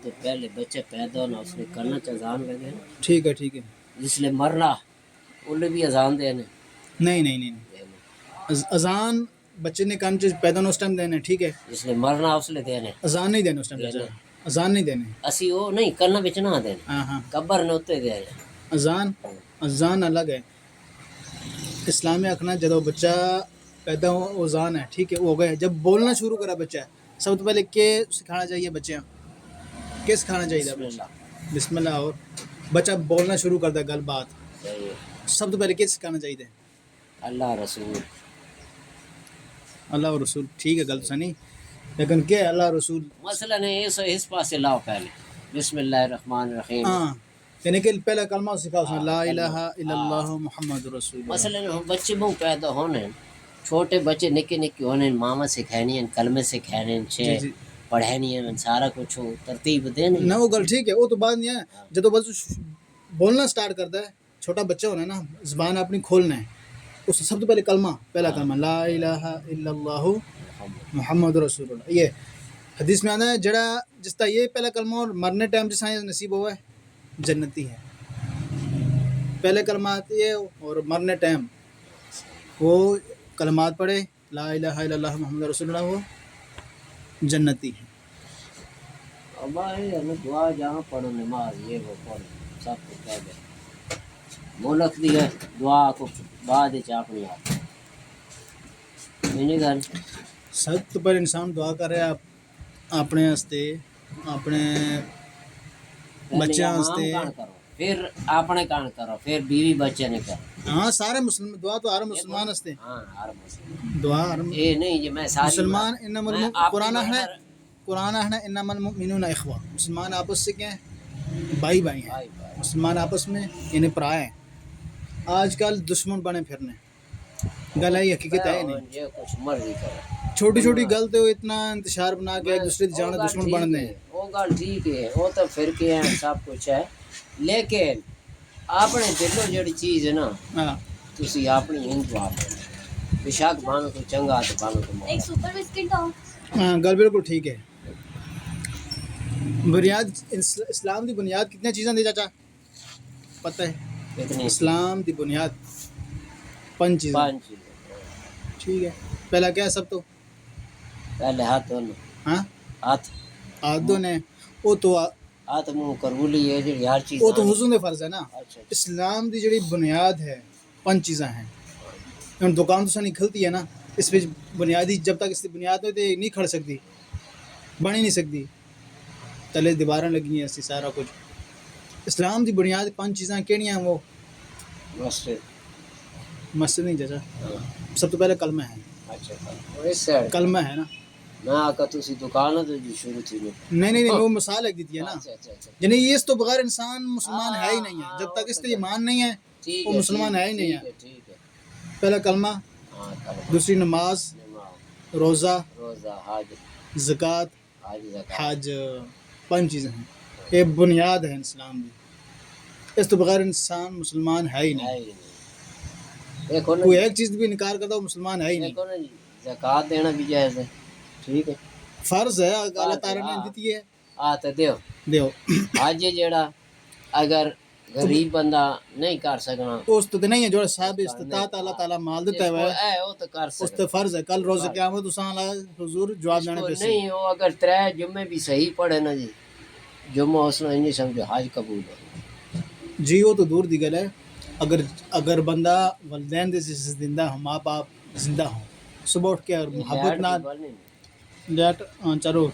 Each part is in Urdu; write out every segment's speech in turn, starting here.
تو پہلے بچہ پیدا ہونا اس نے کرنا اذان لگے نا، ٹھیک ہے ٹھیک ہے. جس لئے مرنا انہیں بھی اذان دینے. نہیں نہیں نہیں اذان بچے نے کان چیز پیدا ہونا اس ٹائم دینا ہے. ٹھیک ہے. جس لئے مرنا اس لئے دینے. اذان نہیں دینا اس ٹائم چاچا, اذان نہیں دینے. اسی وہ نہیں کرنا بچ نہ دینے, ہاں ہاں قبر نے اتنے دینے. اذان الگ ہے. اسلام میں آخنا جب بچہ پیدا ہو اذان ہے. ٹھیک ہے, وہ ہو گئے. جب بولنا شروع کرا بچہ سب تو پہلے کیا سکھانا چاہیے بچے, کیا سکھانا چاہیے بسم بچہ؟ اللہ. بسم اللہ. اور بچہ بولنا شروع کرتا ہے گل بات, سب تو پہلے کیا سکھانا چاہیے؟ اللہ رسول. اللہ اور رسول. ٹھیک ہے, غلط نہیں, لیکن کیا ہے اللہ رسول؟ مثلا اس پاس لاؤ پہلے بسم اللہ الرحمن الرحیم. ہاں, یعنی کہ پہلا کلمہ سکھاؤ اس میں لا الہ الا اللہ محمد رسول اللہ. مثلا بچے بہت پیدا ہونے, چھوٹے بچے نکے نکے ہونے, ماما سکھانی ہیں, کلمے سکھانے ہیں, جی جی پڑھانی ہیں, سارا کچھ ہو ترتیب دینے. نہ وہ گل ٹھیک ہے, وہ تو بات نہیں ہے. جب بس بولنا سٹارٹ کرتا ہے, چھوٹا بچہ ہونا ہے نا, زبان اپنی کھولنا ہے, اس سے سب سے پہلے کلمہ, پہلا کلمہ لا الہ الا اللہ محمد رسول اللہ. یہ حدیث میں آنا ہے جڑا جس طرح یہ پہلا کلمہ اور مرنے ٹائم جس طرح نصیب ہوا ہے جنتی ہے. پہلے کلمات یہ اور مرنے ٹائم وہ کلمات پڑھے لا الہ الا اللہ محمد رسول اللہ, وہ جنتی ہے. دعا جہاں پڑھو نماز یہ وہ پڑھو سب کو کہہ دے ملک دی ہے دعا کو بعد اپنی آپ گل. سب تو پر انسان دعا کر رہا اپنے واسطے, اپنے بچوں واسطے, کرو پھر اپنے کان کرو, پھر بیوی بچے نے کرو. ہاں سارے مسلم دعا تو ہر مسلمان واسطے, ہاں ہر مسلم دعا ہر یہ نہیں یہ میں ساری مسلمان. قرآن ہے, اپنی قرآن ہے انما المؤمنون اخوہ, مسلمان آپس سے کیا ہیں؟ بھائی بھائی ہیں. مسلمان آپس میں یعنی پرا ہیں. آج کل دشمن بنے پھرنے گل ہے, حقیقت ہے نہیں. یہ کچھ مرضی کرو, چھوٹی چھوٹی گل تو اتنا انتشار بنا کے ایک دوسرے کی جان دشمن بننے ہیں. وہ گل ٹھیک ہے, وہ تو فرقے ہیں سب کچھ ہے, لیکن اپنے دلوں جڑی چیز ہے نا ہاں تسی اپنی ہند آپ بشک بانو تو چنگا تو بانو تو ایک سپر بسکٹ دو. ہاں گل بالکل ٹھیک ہے. بنیاد اسلام دی بنیاد کتنی چیزاں دی چاچا پتہ ہے؟ کتنی اسلام دی بنیاد 5 چیزیں. 5 ٹھیک ہے, پہلا کیا ہے سب تو پہلے ہاتھ دھونا. ہاں ہاتھ آدھوں نے وہ تو ہاتھ منہ کربولی ہے جی ہر چیز وہ تو وضو دے فرض ہے نا. اچھا اسلام دی جڑی بنیاد ہے 5 چیزاں ہیں. ہن دکان تو نہیں کھلتی ہے نا, اس وچ بنیادی جب تک اس کی بنیاد ہوئے تے نہیں کھڑ سکتی, بن ہی نہیں سکتی. تلے دیواریں لگی ہیں ایسی سارا کچھ. اسلام دی بنیاد 5 چیزاں کیڑیاں ہیں؟ وہ مسجد نہیں چاچا, سب تو پہلے کلمہ ہے. اچھا کلمہ ہے نا. میں آکا تسی دکان تو جو شروع تھی نہیں وہ مثال ایک دیتی ہے نا, یعنی یہ اس تو بغیر انسان مسلمان ہے ہی نہیں ہے. جب تک اس کا ایمان نہیں ہے وہ مسلمان ہے ہی نہیں ہے. پہلا کلمہ, دوسری نماز, روزہ, زکوٰۃ, حج, 5 چیزیں ہیں. یہ بنیاد ہے اسلام کی. اس تو بغیر انسان مسلمان ہے ہی نہیں. کوئی ایک چیز بھی انکار کرتا وہ مسلمان ہے ہی نہیں. زکوٰۃ دینا بھی جائز ہے, ٹھیک ہے, فرض ہے, اللہ تعالیٰ نے دیتی ہے. تو دیو حج جیڑا اگر غریب بندہ نہیں کر سکنا اس تو نہیں ہے جو صاحب استطاعت اللہ تعالیٰ مال دیتا ہے وہ تو کر اس سکتا تو فرض ہے. کل روز قیامت اس حضور جواب دینے پہ نہیں. وہ اگر 3 جمعے بھی صحیح پڑھے نا جی, جمعہ اس نے نہیں سمجھو حج قبول ہو جی. وہ تو دور دی گل ہے. اگر بندہ والدین سے زندہ ہو, ماں باپ زندہ ہوں, صبح اٹھ کے محبت نہ لیٹ چلو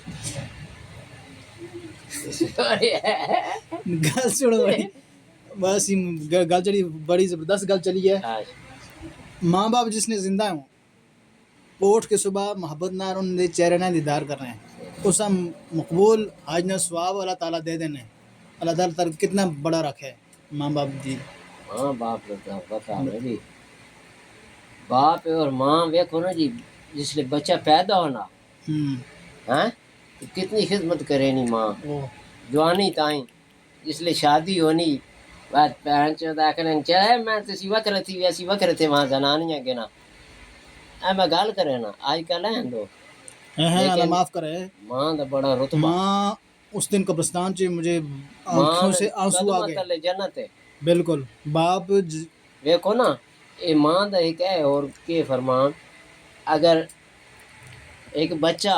گل چھوڑو بھائی, بس گل چلی بڑی زبردست گل چلی ہے. ماں باپ جس نے زندہ ہوں وہ اٹھ کے صبح محبت نہ ان دے چہرے نہ دیدار کر رہے ہیں, اس مقبول حج نہ ثواب اللہ تعالیٰ دے دینے. اللہ تعالیٰ کتنا بڑا رکھے ماں باپ جی. ماں باپ جی, باپ اور ماں ویکھو نا جی, جس لئے بچہ پیدا ہونا کتنی خدمت کرے نی ماں جوانی تائیں, جس لئے شادی ہونی بات پہن چودا کرن چاہے میں تسی وکر تھی ویسی وکر تھے وہاں زنانیاں کے نا میں گال کرے نا آج کل ہیں دو, اللہ معاف کرے. ماں دا بڑا رتبہ, ماں اس دن قبرستان سے مجھے آنکھوں سے آنسو آ گئے. جنت ہے. بالکل باپ دیکھو نا یہ ماں دا ایک ہے اور کے فرمان اگر ایک بچہ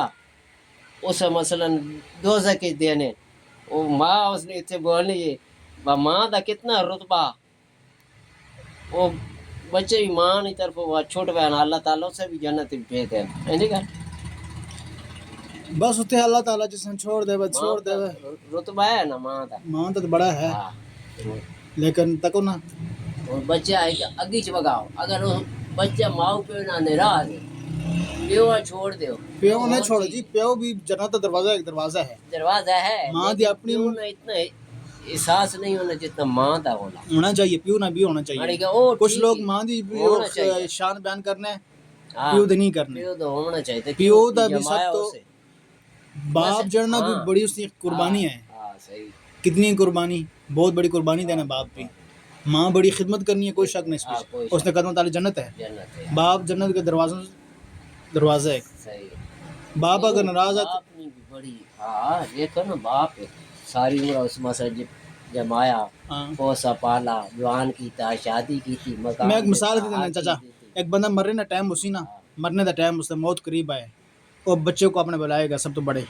اس مثلا دوزخ دینے وہ ماں اس نے اتنے بولنی ہے ماں دا کتنا رتبہ وہ بچے بھی ماں کی طرف وہ چھوٹ بیان اللہ تعالیٰ سے بھی جنت بھیج دیں نہیں کہ بس اتنے اللہ تعالیٰ جس نے چھوڑ دے بس چھوڑ دے. رتبہ ہے نا ماں دا. ماں تو بڑا ہے ہاں لیکن تکو نا اور بچہ ہے کہ اگی چ بگاؤ اگر وہ بچہ ماؤ پیو نہ نراض پیو چھوڑ دیو پیو نے چھوڑ جی پیو بھی جنت کا دروازہ ایک دروازہ ہے دروازہ ہے ماں دی اپنی پیو نہ اتنا احساس نہیں ہونا جتنا ماں دا ہونا چاہیے پیو نہ بھی ہونا چاہیے. کچھ لوگ ماں دی شان بیان کرنا ہے پیو دی نہیں کرنا. پیو دا ہونا چاہیے پیو دا بھی سب تو باپ جڑنا بھی بڑی اس کی قربانی ہے. کتنی قربانی بہت بڑی قربانی دینا باپ بھی. ماں بڑی خدمت کرنی ہے کوئی شک نہیں اس پہ. اس نے قدم تعالی جنت ہے. باپ جنت کے دروازہ ہے. باپ اگر ناراض ہے بڑی ہاں دیکھو نا باپ ساری عمر اس مسجد جمایا پوسا پالا جوان کیتا شادی کی تھی. میں ایک مثال دینا چاچا ایک بندہ مرنے کا ٹائم اسی نا مرنے کا ٹائم اس سے موت قریب آئے اور بچے کو اپنے بلائے گا سب تو بڑے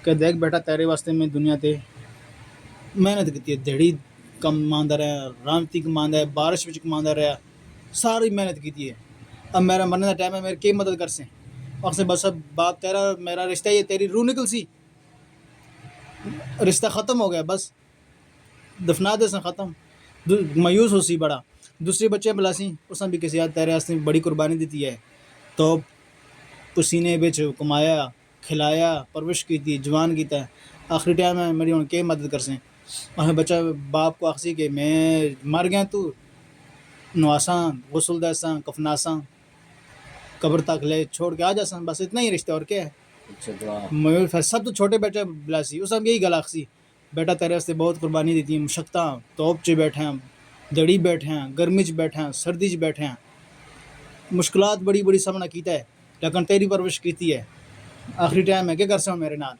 کہ دیکھ بیٹا تیرے واسطے میں دنیا تے محنت کی ہے دہڑی کم ماندہ رہا رامتی کماندہ ہے بارش وچ کماندہ رہا ساری محنت کی ہے. اب میرا مرنے کا ٹائم ہے میرے کی مدد کر سیں اور سے بس اب باپ تیرا میرا رشتہ یہ تیری روح نکل سی رشتہ ختم ہو گیا بس دفنا دے سن ختم. مایوس ہو سی بڑا دوسرے بچے بلا سی اس نے بھی کسی یاد تیرے واسطے بڑی قربانی دیتی ہے تو پسینے بچ کمایا کھلایا پرورش کی تھی جوان کیتا ہے آخری ٹائم ہے میری ہوں کی مدد کر سیں. اور بچہ باپ کو آخسی کہ میں مر گیا تو نواساں غسل دیساں کفناساں قبر تک لے چھوڑ کے آ جاساں بس اتنا ہی رشتہ اور کیا ہے. سب تو چھوٹے بیٹے بلاسی اس یہی گل آخسی بیٹا تیرے واسطے بہت قربانی دیتی ہیں مشقتاں توپ چ بیٹھے ہیں دڑی بیٹھے ہیں گرمی چ بیٹھے ہیں سردی چ بیٹھے ہیں مشکلات بڑی بڑی سامنا کیتا ہے لیکن تیری پرورش کیتی ہے. آخری ٹائم ہے کیا کر سا میرے نال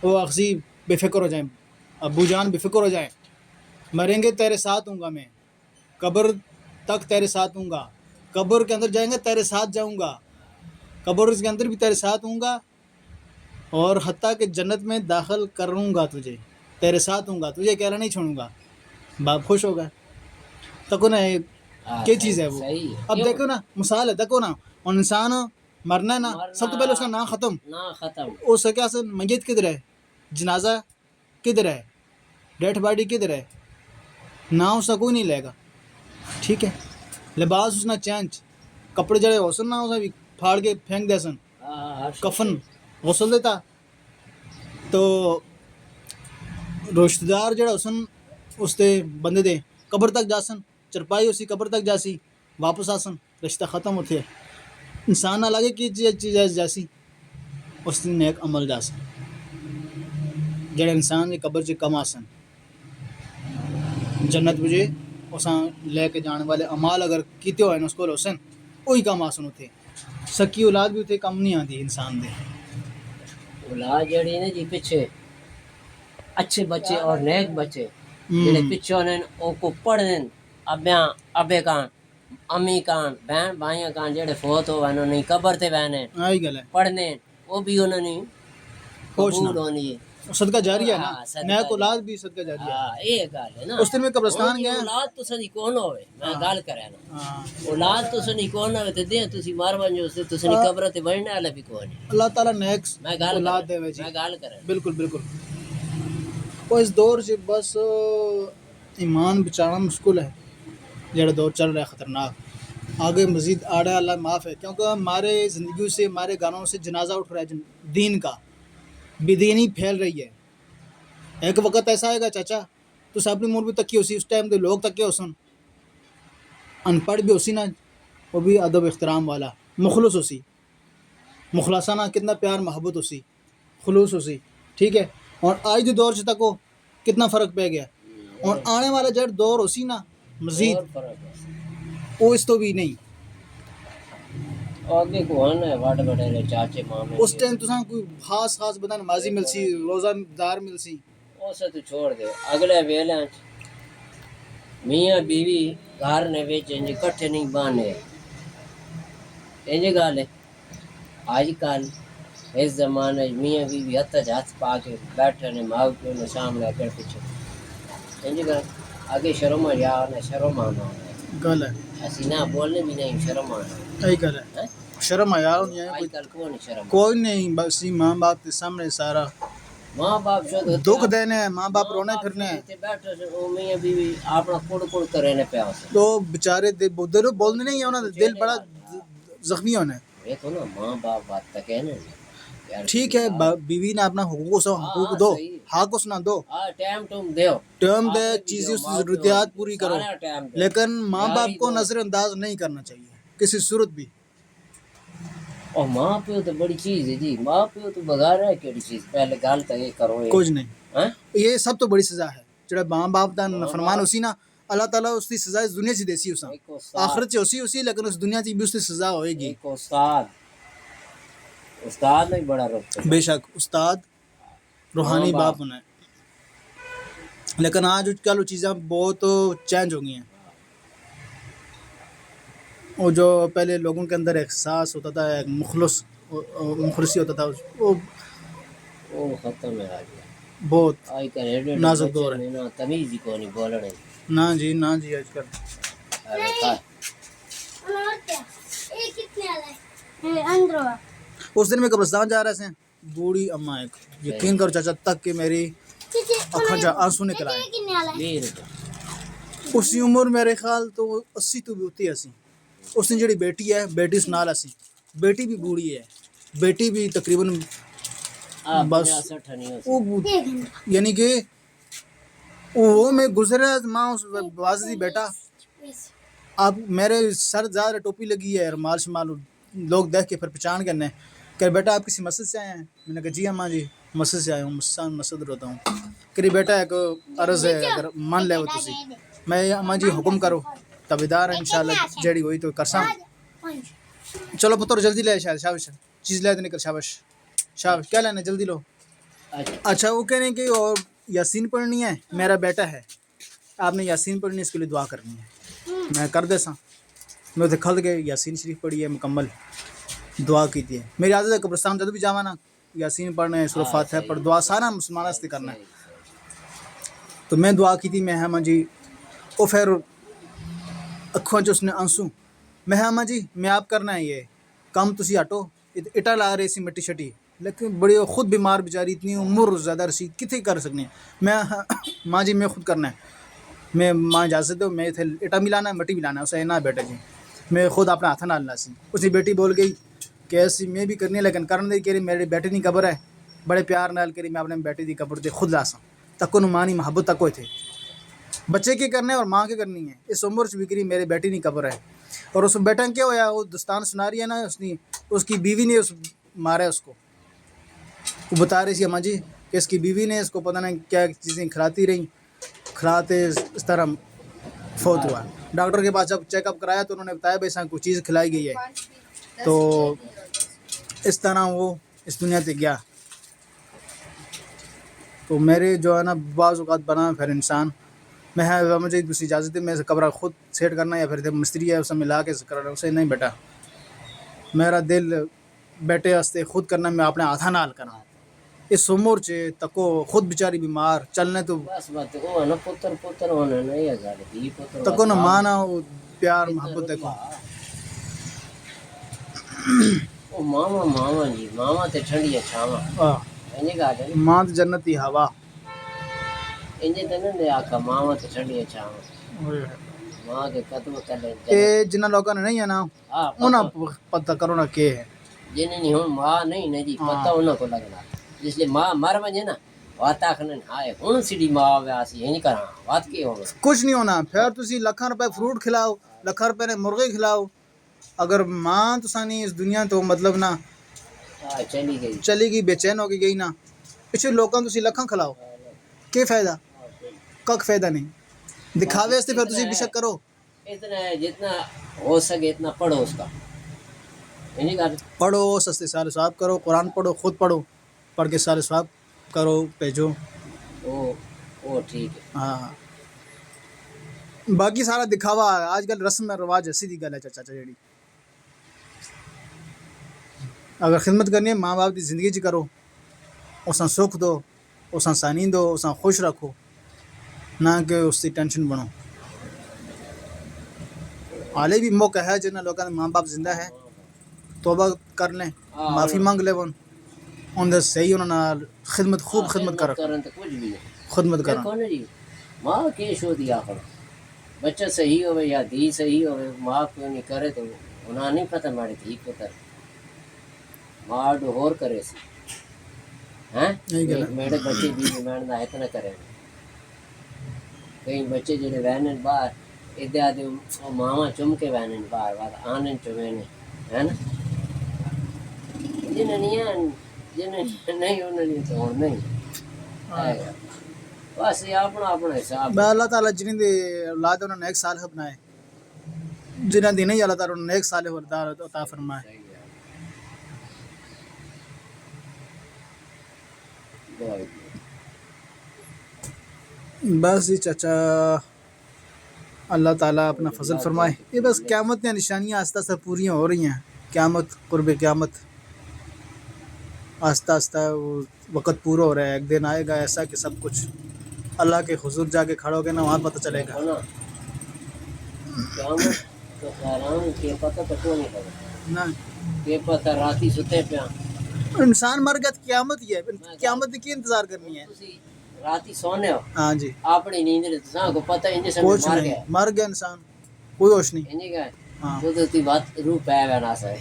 وہ آخسی بے فکر ہو جائیں ابو جان بے فکر ہو جائیں مریں گے تیرے ساتھ ہوں گا میں قبر تک تیرے ساتھ ہوں گا قبر کے اندر جائیں گے تیرے ساتھ جاؤں گا قبر کے اندر بھی تیرے ساتھ ہوں گا اور حتیٰ کہ جنت میں داخل کروں گا تجھے تیرے ساتھ ہوں گا تجھے اکیلا نہیں چھوڑوں گا. باپ خوش ہو گئے تکو نا کیا چیز ہے وہ. اب دیکھو نا مثال ہے دیکھو نا اور انسان مرنا ہے نا سب تو پہلے اس کا نام ختم اس کا کیا میت کدھر ہے جنازہ کدھر ہے ڈیڈ باڈی کدھر ہے نہ اس کا کوئی نہیں لے گا. ٹھیک ہے لباس اس نے چینج کپڑے جڑے ہو سن نہ اسے بھی پھاڑ کے پھینک دے سن کفن غسل دیتا تو رشتہ دار جڑا ہو سن اس دے بندے دے قبر تک جا سن چرپائی اسی قبر تک جاسی واپس آ سن رشتہ ختم ہوتے انسان نہ لگے کہ چیز جیسی اس دن نیک عمل جا سن جڑے انسان کی قبر چ کم آ سن جنت مجھے اساں لے کے جانے والے عمال اگر کیتے ہوئے اس کو حسن وہی کام آسن ہوتے سکی اولاد بھی اتنے کم نہیں آتی انسان دے اولاد جڑی نا جی پیچھے اچھے بچے اور نیک بچے جڑے پیچھے ہونے او کو پڑھنے ابے کان امی کان بہن بھائیاں کان جڑے فوت ہو انہوں نے قبر تے بہنے آئی گل ہے پڑھنے وہ بھی انہوں نے قبول ہونی ہے صدقہ جاریہ ہے نا نیک اولاد بھی صدقہ جاریہ ہے. ہاں یہ گل ہے نا اس دن میں قبرستان گیا اولاد تو سنی کون ہوئے میں گل کرے نا اولاد تو سنی کون ہوئے تے دیں تسی مار ونجو سے تسی قبر تے بڑھنے والا بھی کون ہے. اللہ تعالیٰ نیک اولاد دے وے جی میں گل کرے بالکل بالکل. وہ اس دور سے بس ایمان بچانا مشکل ہے جڑا دور چل رہا ہے خطرناک آگے مزید آڑا اللہ معاف ہے کیونکہ ہمارے زندگیوں سے ہمارے گانوں سے جنازہ اٹھ رہا ہے دین کا بے دینی پھیل رہی ہے. ایک وقت ایسا آئے گا چاچا تو اپنی مور بھی تکی ہو سی اس ٹائم تو لوگ تکے ہو سن ان پڑھ بھی ہو سی نا وہ بھی ادب احترام والا مخلص ہو سی مخلصانہ کتنا پیار محبت ہو سی خلوص ہو سی. ٹھیک ہے اور آج جو دور سے تک ہو کتنا فرق پہ گیا اور آنے والا جڑ دور ہو سی نا مزید وہ اس تو بھی نہیں آگے کو ہے وڈ وڈیرے چاچے مامے اس ٹائم تساں کوئی خاص بندہ نمازی ملسی روزہ دار ملسی اسے تو چھوڑ دے اگلے ویلے میاں بیوی گھر نے وچ انج کٹھے نہیں بانے انج گل ہے آج کل اس زمانے میاں بیوی ہاتھ پا کے بیٹھے نے ماں پیو نے سامنے اگے پیچھے انج گل آگے شرم یا نہ شرم آنا گل ہے اسی نہ بولنے بھی نہیں شرم آنا یہی گل ہے شرم حیا ہونی ہے آج کل کون شرم کوئی نہیں بس ماں باپ کے سامنے سارا ماں باپ جو دکھ دینے ہیں ماں باپ رونے پھرنے ہیں بیٹھے او میاں بیوی اپنا کڑ کڑ کرے نے پیا تو بیچارے دل بولنے نہیں ہے انہاں دا دل بڑا زخمی ہونا ہے یہ تو نا ماں باپ بات تک ہے نا ٹھیک ہے بیوی نے اپنا حقوق دو حق اس نہ دو ٹائم ٹوم دیو ٹرم دے چیزیں اس کی ضروریات پوری کرو لیکن ماں باپ کو نظر انداز نہیں کرنا چاہیے کسی صورت بھی اور ماں پیو تو بڑی چیز ہے جی ماں پیو تو بغیر ہے کیڑی چیز پہلے گل تو یہ کرو کچھ نہیں یہ سب تو بڑی سزا ہے جڑا ماں باپ دا نافرمان اسی نا اللہ تعالیٰ اس کی سزا اس دنیا چ دیسی اساں آخرت چ اسی لیکن اس دنیا چ بھی اس کی سزا ہوئے گی استاد نہیں بڑا رکھتے بے شک استاد روحانی باپ ہونا ہے لیکن آج کل وہ چیزیں بہت چینج ہو گئی ہیں وہ جو پہلے لوگوں کے اندر احساس ہوتا تھا ایک مخلصی ہوتا تھا وہ ختم ہے آج بہت آج کل نازک دور ہے نا تمیز ہی کونی بولنے نہ جی آج کل اس دن میں قبرستان جا رہے تھے بوڑھی اماں ایک یقین کرو چاچا تک کہ میری اکھاں چا آنسو نکل آئے اسی عمر میرے خیال تو 80 تو بھی ہوتی ہے اسی اس نے جڑی بیٹی ہے بیٹی اس نال اسی بیٹی بھی بوڑھی ہے بیٹی بھی تقریباً بس یعنی کہ وہ میں گزرا ماں اس واضح بیٹا آپ میرے سر زیادہ ٹوپی لگی ہے مال شمال لوگ دیکھ کے پھر پہچان کرنے کہ بیٹا آپ کسی مسجد سے آئے ہیں میں نے کہا جی اماں جی مسجد سے آیا ہوں مسجد روتا ہوں کہ بیٹا ایک عرض ہے اگر مان لے وہ تسی میں اماں جی حکم کرو تابیدار ہیں انشاءاللہ جیڑی ہوئی تو کرساں چلو پتر جلدی لے شابش چیز لے دے نکل شابش کیا لینا جلدی لو اچھا وہ کہنے کہ اور یاسین پڑھنی ہے میرا بیٹا ہے آپ نے یاسین پڑھنی ہے اس کے لیے دعا کرنی ہے میں کر دے سا میں اتنے کھل کے یاسین شریف پڑھی ہے مکمل دعا کی ہے میری عادت ہے قبرستان جب بھی جاوا نا یاسین پڑھنا ہے سورہ فاتحہ پڑھ دعا سارا مسلمان واسطے کرنا ہے تو میں دعا کی تھی میں ہاں جی وہ پھر اکھوں چ اس نے آنسو میں ہاں جی میں آپ کرنا ہے یہ کام تسی ہٹو اٹا لا رہی سی مٹی شٹی لیکن بڑی خود بیمار بیچاری اتنی عمر زیادہ رسید کتنے کر سکنے میں ماں جی میں خود کرنا ہے میں ماں اجازت دو میں اتنے اٹا ملانا ہے مٹی ملانا ہے اسے نہ بیٹا جی میں خود اپنا ہاتھ نہ لا سی اسی بیٹی بول گئی کہ ایسی میں بھی کرنی ہے لیکن کرنے دی کہ میرے بیٹے کی قبر ہے بڑے پیار نال کری میں اپنے بیٹے کی قبر تے خود لا سا تک ماں نہیں محبت تک ہوئے تھے بچے کی کرنے اور ماں کی کرنی ہے اس عمر سے بکری میرے بیٹی نہیں قبر ہے اور اس بیٹا کیا ہوا وہ دستان سنا رہی ہے نا اس کی بیوی نے اس مارا اس کو وہ بتا رہی تھی اماں جی کہ اس کی بیوی نے اس کو پتہ نہیں کیا چیزیں کھلاتی رہیں کھلاتے اس طرح فوت ہوا ڈاکٹر کے پاس جب چیک اپ کرایا تو انہوں نے بتایا بھائی کوئی چیز کھلائی گئی ہے تو اس طرح وہ اس دنیا سے گیا تو میرے جو ہے نا بعض اوقات بنا پھر انسان میں مجھے دوسری اجازت ہے میں قبر خود سیٹ کرنا یا پھر مستری ہے اسے ملا کے کرنا اسے نہیں بیٹا میرا دل بیٹے واسطے خود کرنا میں اپنے ہاتھاں نال کرنا اس عمر چ تکو خود بیچاری بیمار چلنے تو بس بات او نا پتر ہونا نہیں ہے گل دی پتر تکو نہ ماں نہ پیار محبت دیکھو او ماما جی ماما تے ٹھنڈی چھاواں انج گل ہے ماں تے جنت دی ہوا انج تے نہیں آکھا ماما تے ٹھنڈی چھاواں ماں کے قدم تلے اے جنہ لوکاں نے نہیں ہے نا انہاں پتہ کرو نا کہ ہے جن نہیں ہن ماں نہیں نا جی پتہ انہاں کو لگنا جس لیے ماں مر ونجے نا وات آکھن ہائے ہن سیدھی ماں ویاسی انج کراں وات کی ہونا کچھ نہیں ہونا پھر تسی لاکھاں روپے فروٹ کھلاؤ لاکھاں روپے نے مرغے کھلاؤ اگر ماں تسانی اس دنیا تو مطلب نا چلی گئی بے چین ہو کے گئی نا پچھے لوکاں تسی لاکھاں کھلاؤ کیا فائدہ کک فائدہ نہیں دکھاوے اس پھر تسی بے شک کرو اتنا جتنا ہو سکے اتنا پڑھو اس کا نہیں کر پڑھو سستے سال ثواب کرو قرآن پڑھو خود پڑھو پڑھ کے سال ثواب کرو بھیجو وہ ٹھیک ہے ہاں باقی سارا دکھاوا آج کل رسم رواج ہے سیدھی گل ہے چاچا جیڑی اگر خدمت کرنی ہے ماں باپ کی زندگی چ کرو اساں سکھ دو اساں سانی دو اساں خوش رکھو نہ کہ اس کی ٹینشن بنو حالے بھی موقع ہے جنہیں لوگوں کے ماں باپ زندہ ہے توبہ کر لیں معافی مانگ لیں ان دے صحیح انہوں نے خدمت خوب خدمت کر کرن تو کچھ بھی نہیں خدمت کرن دیکھو نا جی ماں کے شو دیا کرو بچہ صحیح ہوئے یا دھی صحیح ہوئے ماں کیوں نہیں کرے تو انہاں نہیں پتہ ماڑی دھی پتر ماں ڈو ہور کرے سی ہیں یہی گل ہے میرے بچے بھی میں نہ اتنا کرے کئی بچے جڑے وہن باہر ادھر آدھے ماواں چم کے وہن باہر بعد آنن چوینے ہے نا جنہیں نہیں ہیں جنہیں نہیں انہوں نے تو ہوں نہیں ہے بس یہ اپنا اپنا حساب میں اللہ تعالیٰ جنہیں دے اولاد انہوں نے ایک صالح بنائے جنہیں دی نہیں اللہ تعالیٰ انہوں نے ایک صالح عطا فرمائے بس جی چچا اللہ تعالیٰ اپنا فضل فرمائے یہ بس قیامت کی نشانیاں آہستہ آہستہ پوری ہو رہی ہیں قیامت قرب قیامت آہستہ آہستہ وہ وقت پورا ہو رہا ہے ایک دن آئے گا ایسا کہ سب کچھ اللہ کے حضور جا کے کھڑو گے نا وہاں پتہ چلے گا قیامت تو حیران کہ پتہ تو کیوں نہیں پتا نہ کہ پتہ راتی ستے پیا انسان مر گیا تو قیامت ہی ہے پھر قیامت کی انتظار کرنی ہے راتی سونے ہو ہاں جی اپنی نیند تساں کو پتہ انج سے کچھ مر نہیں گیا مر گیا انسان کوئی ہوش نہیں انج گئے ہاں قدرتی بات روح پہ ونا سے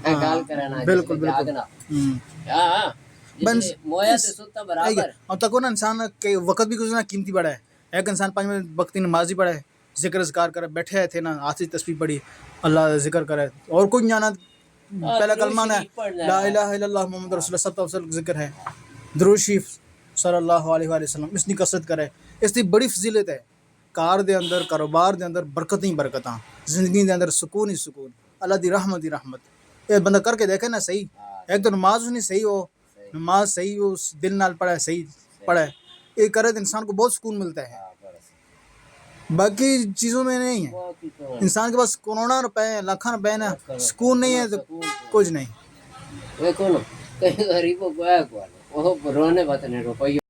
گال کرنا بالکل بالکل جاگنا ہوں ہاں بنس مویا تے ستا برابر اور تک نا انسان کے وقت بھی گزرنا قیمتی بڑا ہے ایک انسان 5 منٹ وقتی نماز ہی پڑھے ذکر اذکار کرے بیٹھے تھے نا ہاتھ سے تسبیح پڑھی اللہ ذکر کرے اور کوئی جانا پہلا کلمہ نا لا الہ الا اللہ محمد رسول اللہ سب افضل ذکر ہے درود شریف صلی اللہ علیہ وآلہ وسلم اس کی کثرت کرے اس کی بڑی فضیلت ہے کار دے اندر کاروبار دے اندر برکتیں برکتاں زندگی دے اندر سکون ہی سکون اللہ دی رحمت ہی رحمت یہ بندہ کر کے دیکھے نا صحیح ایک تو نماز نہیں صحیح ہو نماز صحیح ہو اس دل نال پڑھے صحیح پڑھے یہ کرے تو انسان کو بہت سکون ملتا ہے باقی چیزوں میں نہیں ہے انسان کے پاس کروڑوں روپے ہیں لاکھوں روپے نا سکون نہیں ہے تو کچھ نہیں دیکھو نا کئی غریبوں کو ہے وہ رونے بتنے روپیوں